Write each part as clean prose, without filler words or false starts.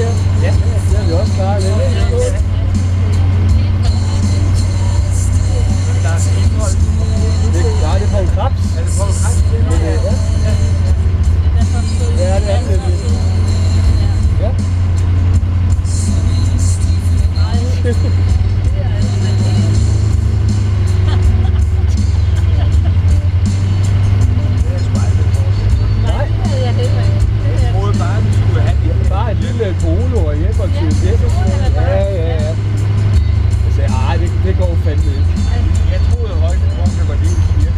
her? Ja. Det er vi også klar. Det er lidt skål. Der er indhold. Nej, det er Paul Krebs. Er det Paul Krebs? Ja. Ja, det er det. Ja. Bare et lille polo og hjælper til det. Ja. Jeg sagde, det går fandme ikke. Jeg troede højt, at det var lige en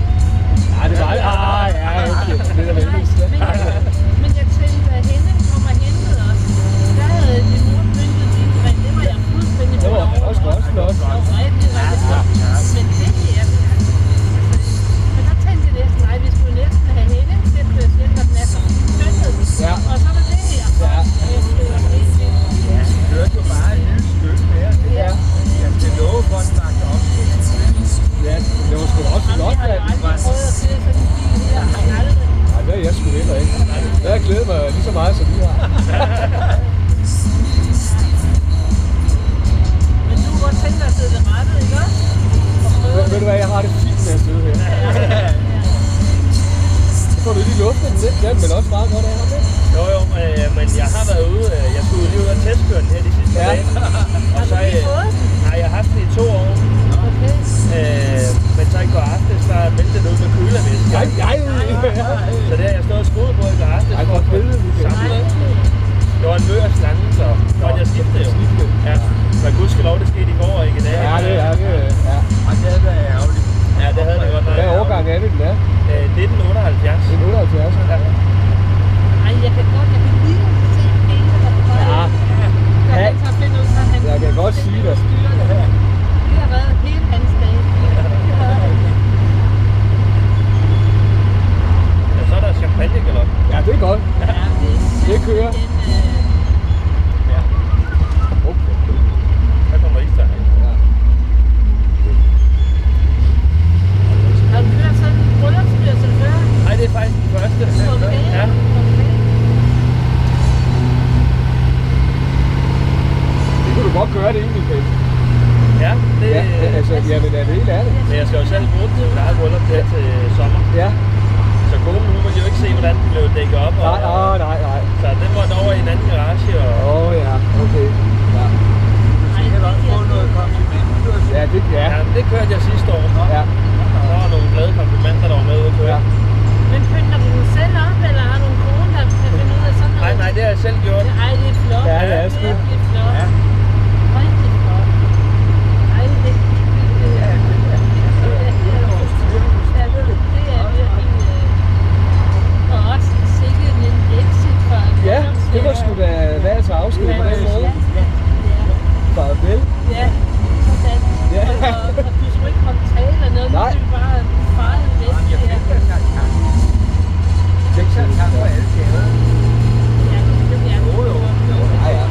Ja, det var det. Okay. Det er venligst. Men jeg tænkte, at hende kom og hentede os. Der havde din mor pyntet din ring. Det var jeg fuldstændig Det var også godt flot. Det var rigtig flot. Men det her, men der tænkte jeg næsten, nej, vi skulle næsten have hende. Det blev slet, at den er så pyntet. Ja. Og så var det her. Ja. Jeg hørte jo bare en lille stykke mere. Ja. Jeg skal love for, at den lagt op. Ja, det var sgu da også flot. Jeg har aldrig prøvet at se sådan en bil her. Aldrig. Nej, det er jeg sgu heller ikke. Jeg har glædet mig lige så meget, som vi har. Men du kunne godt tænke dig at sidde ved rettet, ikke også? Ved du hvad, jeg har det fint med at sidde her. Så får du lige luftet den lidt. Ja, men også meget godt af ham, ikke? Jo, men jeg har været ude. Jeg skulle lige ud og testkøre den her de sidste dage. Og så har jeg haft den i 2 år. Okay. Men så i går aftes, der meldte den ud med kølervæske. Nej. Så det har jeg stået og skruet på i går aftes. Ej, hvor fedt. Samle. Det var en mør slange, så måtte jeg skifte jo. Ja. Men gudskelov, det skete i går, ikke i dag. Ja, det er det. Ja. Og det havde været ærgerligt. Ja, det havde det godt nok. Hvad årgang er det, den er? 1978. Det er 78. Ja. Ej, jeg kan lige se Peter, der på vej. Ja. Ja. Han tager fedt ud, så han Jeg kan godt sige det. Det har været hele hans dag. Ja, så er der champagnegalop. Ja, det er godt. Det kører. Ja. Okay. Der kommer ekstra her. Ja. Har du kørt sådan en bryllupskørsel før? Nej, det er faktisk den første. Okay. Ja. Det kunne du godt gøre det egentlig, Kate. Ja, det Ja, altså, jamen, er det helt ærligt? Men jeg skal jo selv bruge til mit eget bryllup her til sommer. Ja. Så konen nu vil jo ikke se, hvordan den blev dækket op. Nej. Så den måtte over i en anden garage. Og... Ja, okay. Ja. Jeg kan også få noget kompliment. Ja, Ja, det kørte jeg sidste år. Ja. Der var nogle glade komplimenter, der var med ude at køre. Ja. Men pynter du den selv op, eller har du en kone, der kan finde ud af sådan noget? Nej, det har jeg selv gjort. Ej, det er flot. Ja, det er sgu. Virkelig flot. Ja. Rigtig flot. Ej, det er og også sikkert en exit for Ja, det var sgu da værd til afsked på den måde. Farvel. Ja, sådan. Ja. Og du skulle ikke komme tale eller noget, Nej. du skulle bare fare væk. Jeg fik da sagt tak. Jeg fik da tak for alle gaver. Ja, det er Jo. Ja.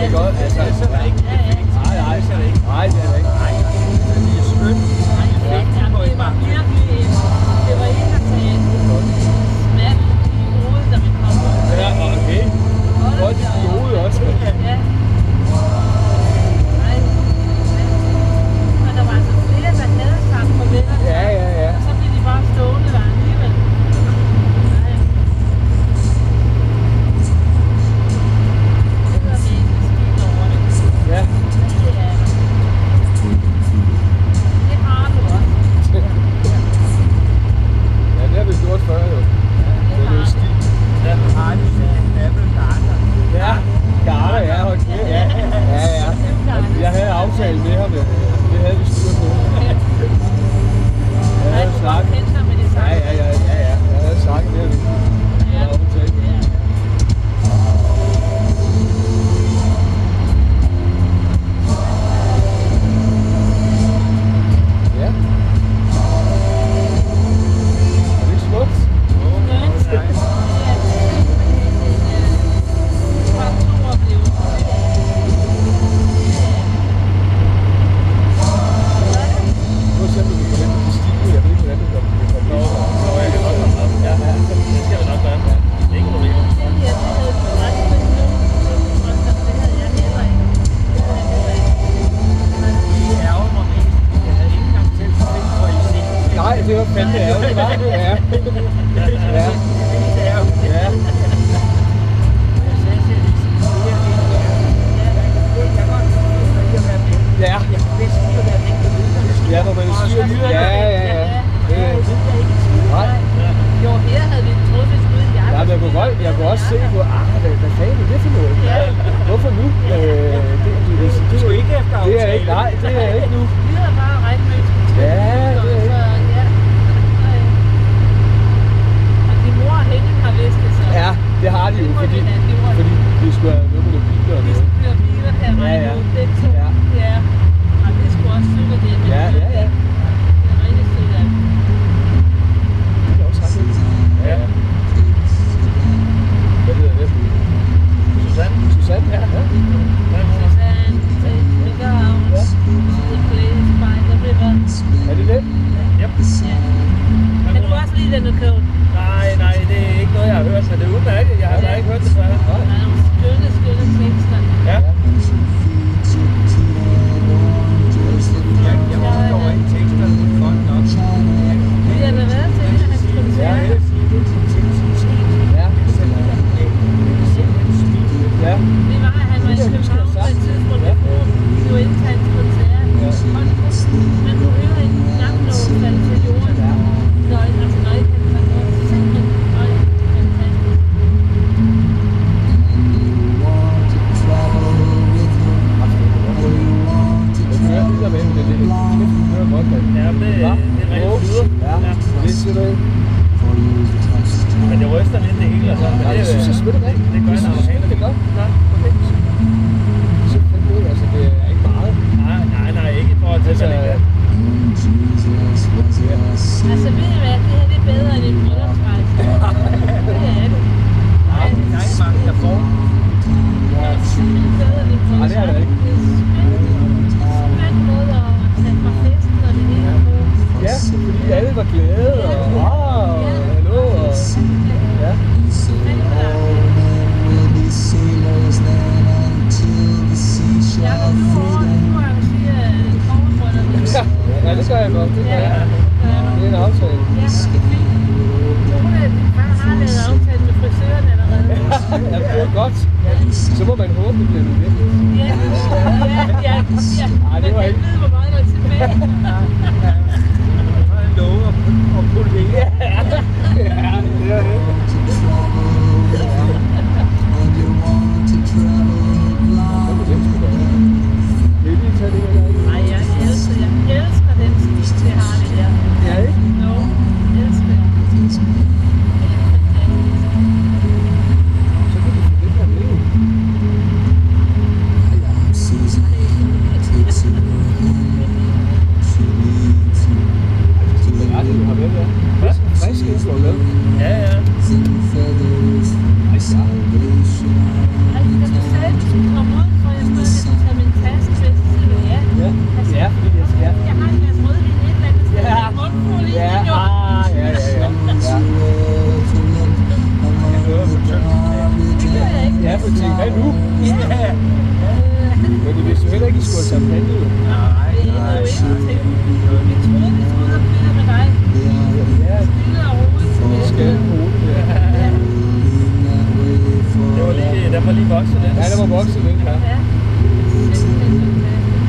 det er godt. Altså, så er det ikke perfekt. nej, Så er det ikke. nej, det er det ikke. Nej, det er skønt. Det var virkelig, det var ikke at tage smag i hovedet, da vi kom ud. Ja, okay. Godt i hovedet også. Ja. Nej. Og der var altså flere, der havde sagt farvel. Ja. Og så blev de bare stående der alligevel. Nej. Det hedder vi ikke skidt over det. Ja. Det har du også. Ja, det har vi gjort før jo. Det har du. Ja, har du sagt Apple Garter? Ja, Garter, ja, okay. Ja. Jeg havde aftalt med ham, det havde vi styr på. Jeg havde snakket. Ja. Jeg havde snakket med ham. Jeg havde aftalt. Ja. Er det ikke smukt? Nu ser vi på den stil, jeg ved ikke, hvordan det kommer. Så jeg kan godt komme op. Ja, det skal vi nok gøre. Det er ikke et problem. Det ærger mig mest. Jeg havde ikke engang selv tænkt på i sind. Nej, det var fandme ærgerligt, var det? Ja. Ja. Det er jo Ja. jeg sagde til Lise, det er det her. Jeg kan godt lide at være med. Ja. Jeg kan bedst lide at være med på lytterne. Ja, hvor man styrer lyder. Ja. Det er nej. Jo, her havde vi troet, vi skulle ud i Ja, men jeg kunne også se på, hvad fanden er det for noget? Ja. Hvorfor nu? Det er jo ikke efter Det er aftale. ikke, nej, det er ikke nu. Vi havde bare regnmødt. Ja, det er ikke. Og din mor og Henning har vidst det så. Ja, det har de jo, fordi de skulle have noget med biler og Vi noget. skulle køre biler her regne ud. Det to. Ja. Ja. Og det skulle også syge det. Men Ja. det er rigtig sødt af dem. Det er også ret vildt. Ja. Hvad hedder det? Susanne, ja. Susanne, take me down to the place by the river. Er det det? Yep. Ja. Kan du også lide den kål? Nej, det er ikke noget, jeg har hørt, men det er udmærket. Jeg har bare ikke hørt det før. Der er nogle skønne tekster. Ja. Jeg forstår ikke teksterne godt nok. Vi har da været til hans koncert. Ja. Ja. Vi var, han var i København på et tidspunkt, vi var inde til hans koncert. Man kunne høre en knapnål falde til jorden. Når I kan tage noget, simpelthen fantastisk. Jeg kører lige der med, men det er lidt kører godt, mand. Ja, det er rigtig flyder. Ja, det siger du ikke. Men det ryster lidt det hele og sådan. Men Nej, det synes jeg sgu ikke. Det gør en amerikaner. Det gør. Nej, okay. Så fandme ud, altså det er ikke meget. Nej, ikke i forhold til, hvad det er. Altså ved I hvad, det her det er bedre end en bryllupsrejse. Det er det. Der er ikke mange, der får. Det er simpelthen bedre end en bryllupsrejse. Nej, det er det ikke. Det er skønt måde at tage fra festen og det hele på. Ja, fordi alle var glade og hallo og ja. Ja, det gør jeg godt. Det gør jeg. Det er en aftale. Ja, har lavet aftale med frisøren allerede. Ja, det er godt. Så må man håbe, det bliver nødvendigt. Ja. Ej, det var Men ikke. jeg ved, hvor meget der er tilbage. Så er det lov at putte det Ja, det er det. Hvad må den sgu gøre? Vil I lige tage det her? Nej, jeg elsker den stil, det har det der. Ja, ikke? Jo, jeg elsker det. Det er fantastisk. Så kan vi få det her med. champagne jo. Nej, det er jo ingenting. Vi troede, vi skulle ud og køre med dig. Ja, Stille og roligt til det skal det. bruge det. Ja. Den var lige vokset lidt. Ja, det var vokset lidt, ja. Ja. Simpelthen fantastisk.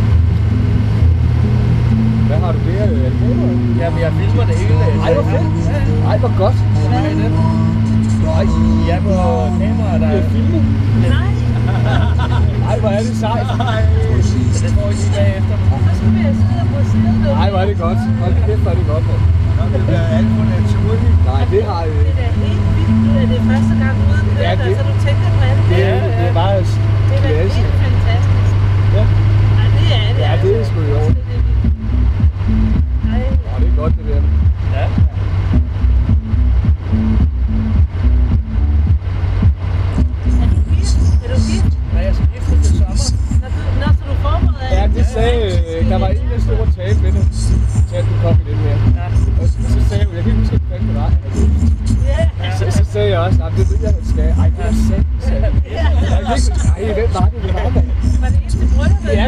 Hvad har du der? Albumer? Jamen, jeg filmer det hele. Ej, hvor fedt. Ej, hvor godt. Hvad? Nej, Jeg er på kamera, der det er filmet. Nej, Ej, hvor er det sejt. så det får I lige bagefter. så skal vi have siddet på siden. Ej, hvor er det godt. Hold kæft, hvor er det godt, mand. Det bliver alt for naturligt. Nej, det har jeg Det er da helt vildt, at det er første gang ude at køre, Ja, det- så du tænker på alt Det det. er bare Det er da klasse. helt fantastisk. Ja. Nej, det er det. Ja, det er sgu i orden. Det er vildt. Ej, Åh, det er godt, det der. Ja. er du gift? Er du gift? Nej, jeg skal gifte til sommer. Når så du forbereder Ja, det sagde, der var en, der stod og talte med det, til at du kom i den her. Ja. Og så sagde hun, jeg kan ikke huske, hvad det var. Ja. Så sagde jeg også, det ved jeg, han skal. Ej, det er sandt, sagde jeg. Ej, hvem var det, mand? Var det en til brylluppet? Ja.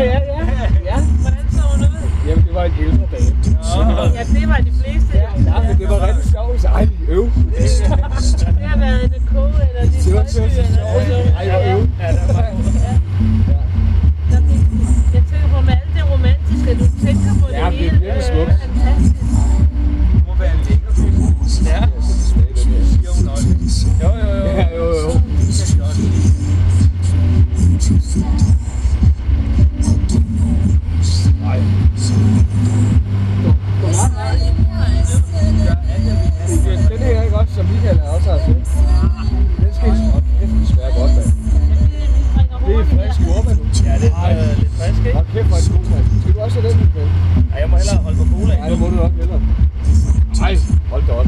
Hvordan så hun ud? Jamen, det var en ældre dame. Ja, det var de fleste. Ja, men det var rigtig sjovt. Så ej, øv. Det har været en ko eller de Det var så tøjdyr eller sjovt. Ej, hvor øv. Ja, der var Jeg tænker på med alt det romantiske, du tænker på det Ja, det er hele. virkelig smukt. Fantastisk. Det må være en lækker film. Ja. Siger hun også. Jo. Ja, jo. Det kan vi også lide. Nej. Den her ikke også, som Michael også har set. Den skal I små. Det smager godt, mand. Det er frisk jordbær, du. Ja, det er lidt frisk, ikke? Hold kæft, hvor er det god, mand. Skal du også have den, Michael? Ja, jeg må hellere holde på cola. Nej, det må du nok hellere. Nej, hold da op.